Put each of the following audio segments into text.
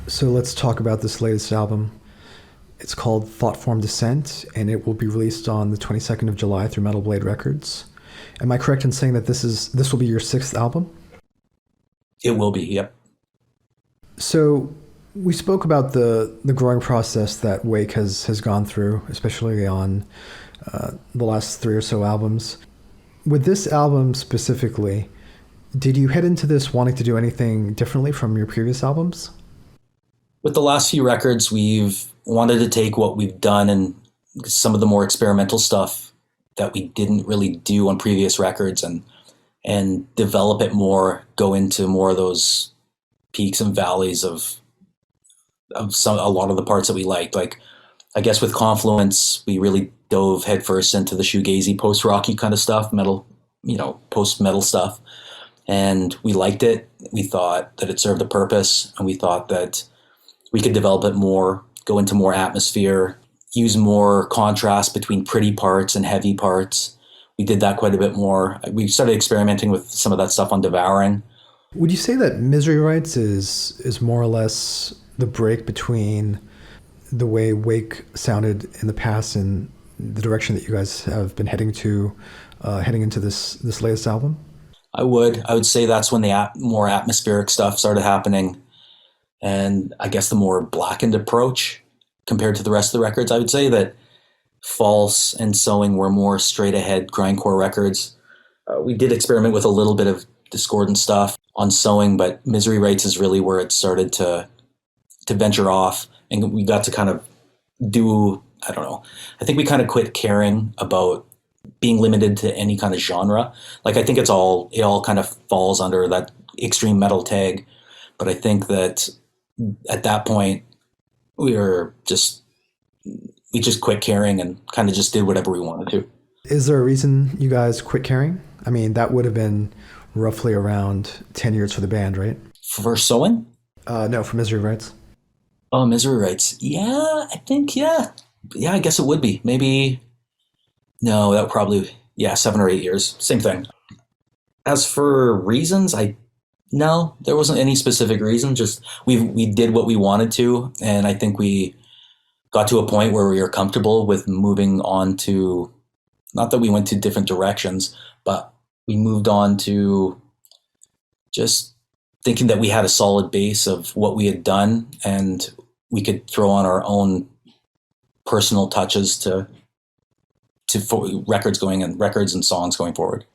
So let's talk about this latest album. It's called Thoughtform Descent, and it will be released on the 22nd of July through Metal Blade Records. Am I correct in saying that this will be your sixth album? It will be, yep. So we spoke about the growing process that Wake has gone through, especially on the last three or so albums. With this album specifically, did you head into this wanting to do anything differently from your previous albums? With the last few records, we've wanted to take what we've done and some of the more experimental stuff that we didn't really do on previous records and develop it more, go into more of those peaks and valleys of a lot of the parts that we liked. Like, I guess with Confluence, we really dove headfirst into the shoegazy, post-rocky kind of stuff, metal, post-metal stuff. And we liked it. We thought that it served a purpose, and we thought that we could develop it more, go into more atmosphere, use more contrast between pretty parts and heavy parts. We did that quite a bit more. We started experimenting with some of that stuff on Devouring. Would you say that Misery Rights is more or less the break between the way Wake sounded in the past and the direction that you guys have been heading into this latest album? I would say that's when the more atmospheric stuff started happening, and I guess the more blackened approach compared to the rest of the records. I would say that False and Sowing were more straight ahead grindcore records. We did experiment with a little bit of discordant stuff on Sowing, but Misery Rights is really where it started to venture off, and we got to kind of do, I don't know, I think we kind of quit caring about being limited to any kind of genre. Like, I think it all kind of falls under that extreme metal tag, but I think that at that point we just quit caring and kind of just did whatever we wanted to. Is there a reason you guys quit caring? I mean, that would have been roughly around 10 years for the band, right? For Sowing? No, for Misery Rights. Oh, Misery Rights. Yeah, I think, yeah. Yeah, I guess it would be. Maybe, no, that would probably, yeah, 7 or 8 years. Same thing. As for reasons, no, there wasn't any specific reason. Just we did what we wanted to, and I think we got to a point where we were comfortable with moving on to, not that we went to different directions, but we moved on to just thinking that we had a solid base of what we had done, and we could throw on our own personal touches to records and songs going forward.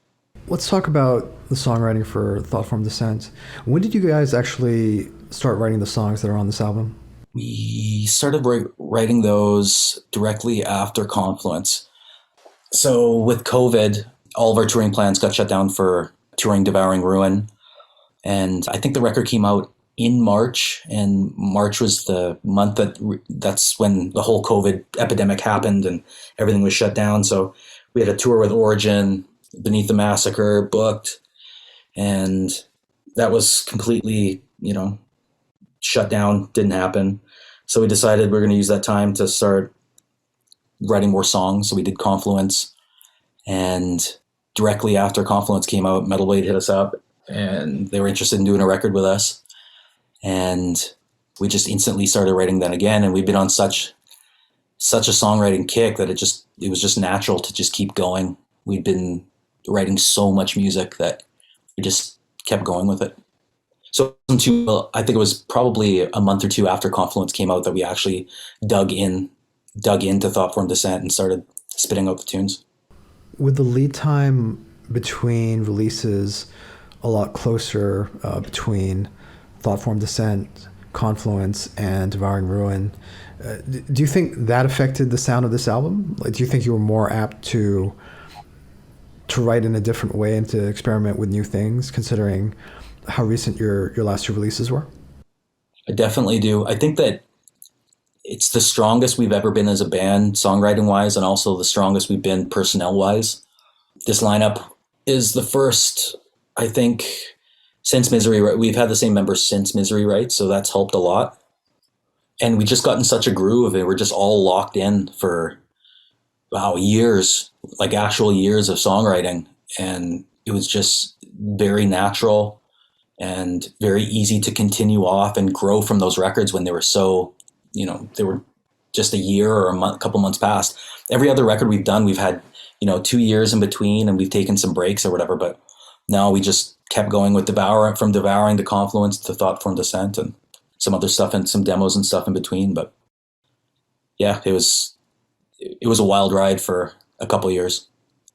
Let's talk about the songwriting for Thoughtform Descent. When did you guys actually start writing the songs that are on this album? We started writing those directly after Confluence. So with COVID, all of our touring plans got shut down for touring Devouring Ruin. And I think the record came out in March, and March was the month that's when the whole COVID epidemic happened and everything was shut down. So we had a tour with Origin, Beneath the Massacre booked, and that was completely, shut down, didn't happen. So we decided we're going to use that time to start writing more songs. So we did Confluence, and directly after Confluence came out, Metal Blade hit us up and they were interested in doing a record with us. And we just instantly started writing then again. And we've been on such a songwriting kick that it was just natural to just keep going. We'd been writing so much music that we just kept going with it. So I think it was probably a month or two after Confluence came out that we actually dug into Thoughtform Descent and started spitting out the tunes. With the lead time between releases a lot closer between Thoughtform Descent, Confluence, and Devouring Ruin, do you think that affected the sound of this album? Like, do you think you were more apt to write in a different way and to experiment with new things, considering how recent your last two releases were? I definitely do. I think that it's the strongest we've ever been as a band, songwriting-wise, and also the strongest we've been personnel-wise. This lineup is the first, I think, since Misery Rights. We've had the same members since Misery Rights, so that's helped a lot. And we just got in such a groove, and we're just all locked in for, years, like actual years of songwriting. And it was just very natural. and very easy to continue off and grow from those records when they were so, they were just a year or couple months past. Every other record we've done, we've had, 2 years in between, and we've taken some breaks or whatever. But no, we just kept going with from Devouring to Confluence to Thought Form Descent and some other stuff and some demos and stuff in between. But yeah, it was a wild ride for a couple of years.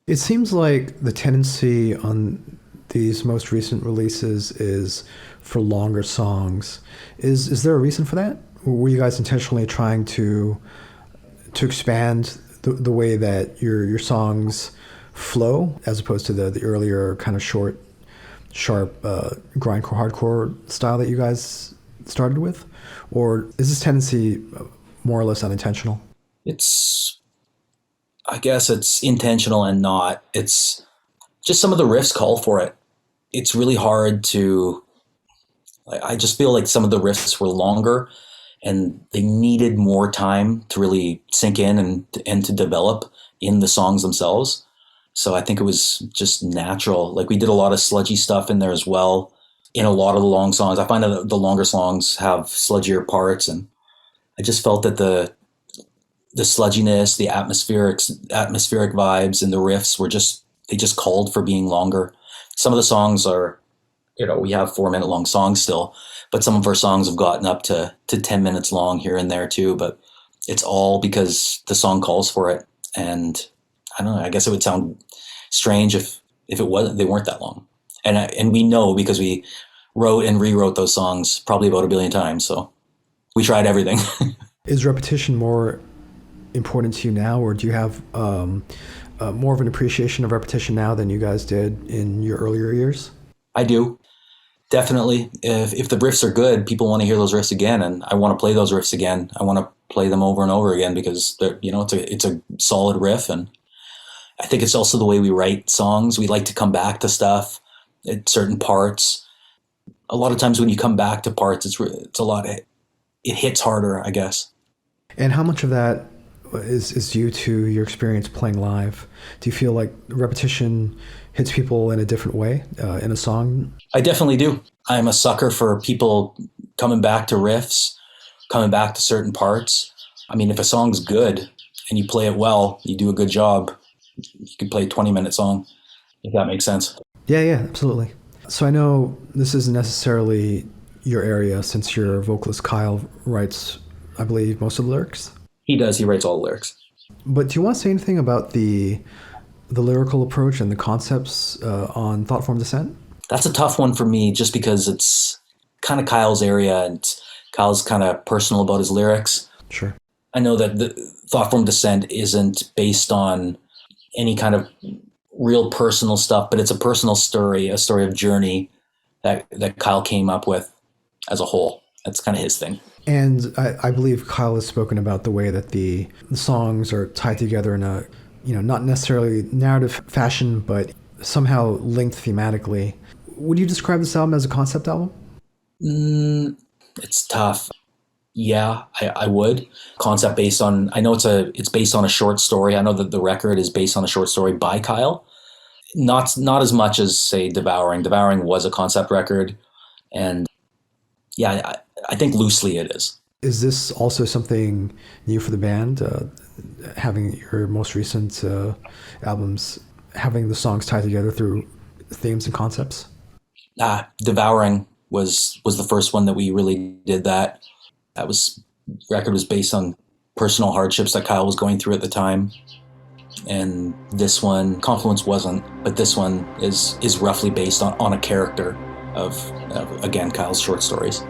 It seems like the tendency on these most recent releases is for longer songs. Is there a reason for that? Were you guys intentionally trying to expand the way that your songs flow, as opposed to the earlier kind of short, sharp grindcore, hardcore style that you guys started with? Or is this tendency more or less unintentional? I guess it's intentional and not. It's just some of the riffs call for it. It's really hard I just feel like some of the riffs were longer and they needed more time to really sink in and to develop in the songs themselves. So I think it was just natural. Like, we did a lot of sludgy stuff in there as well in a lot of the long songs. I find that the longer songs have sludgier parts, and I just felt that the sludginess, the atmospheric vibes and the riffs they just called for being longer. Some of the songs are, we have 4-minute long songs still, but some of our songs have gotten up to 10 minutes long here and there too. But it's all because the song calls for it. And I don't know, I guess it would sound strange if they weren't that long. And we know, because we wrote and rewrote those songs probably about 1 billion times. So we tried everything. Is repetition more important to you now, or do you have more of an appreciation of repetition now than you guys did in your earlier years? I do. Definitely. If the riffs are good, people want to hear those riffs again, and I want to play those riffs again. I want to play them over and over again because it's a solid riff, and I think it's also the way we write songs. We like to come back to stuff at certain parts. A lot of times when you come back to parts, it's a lot. It hits harder, I guess. And how much of that is due to your experience playing live? Do you feel like repetition hits people in a different way in a song? I definitely do. I'm a sucker for people coming back to riffs, coming back to certain parts. I mean, if a song's good and you play it well, you do a good job, you can play a 20-minute song, if that makes sense. Yeah, absolutely. So I know this isn't necessarily your area, since your vocalist Kyle writes, I believe, most of the lyrics. He does. He writes all the lyrics. But do you want to say anything about the lyrical approach and the concepts on Thought Form Descent? That's a tough one for me, just because it's kind of Kyle's area, and Kyle's kind of personal about his lyrics. Sure. I know that the Thought Form Descent isn't based on any kind of real personal stuff, but it's a personal story, a story of journey that Kyle came up with as a whole. That's kind of his thing. And I believe Kyle has spoken about the way that the songs are tied together in a, not necessarily narrative fashion, but somehow linked thematically. Would you describe this album as a concept album? It's tough. Yeah, I would. Concept based on, I know it's based on a short story. I know that the record is based on a short story by Kyle. Not as much as, say, Devouring. Devouring was a concept record. And yeah, I think loosely it is. Is this also something new for the band, having your most recent albums, having the songs tied together through themes and concepts? Devouring was the first one that we really did that. Record was based on personal hardships that Kyle was going through at the time. And this one, Confluence wasn't, but this one is roughly based on a character of again, Kyle's short stories.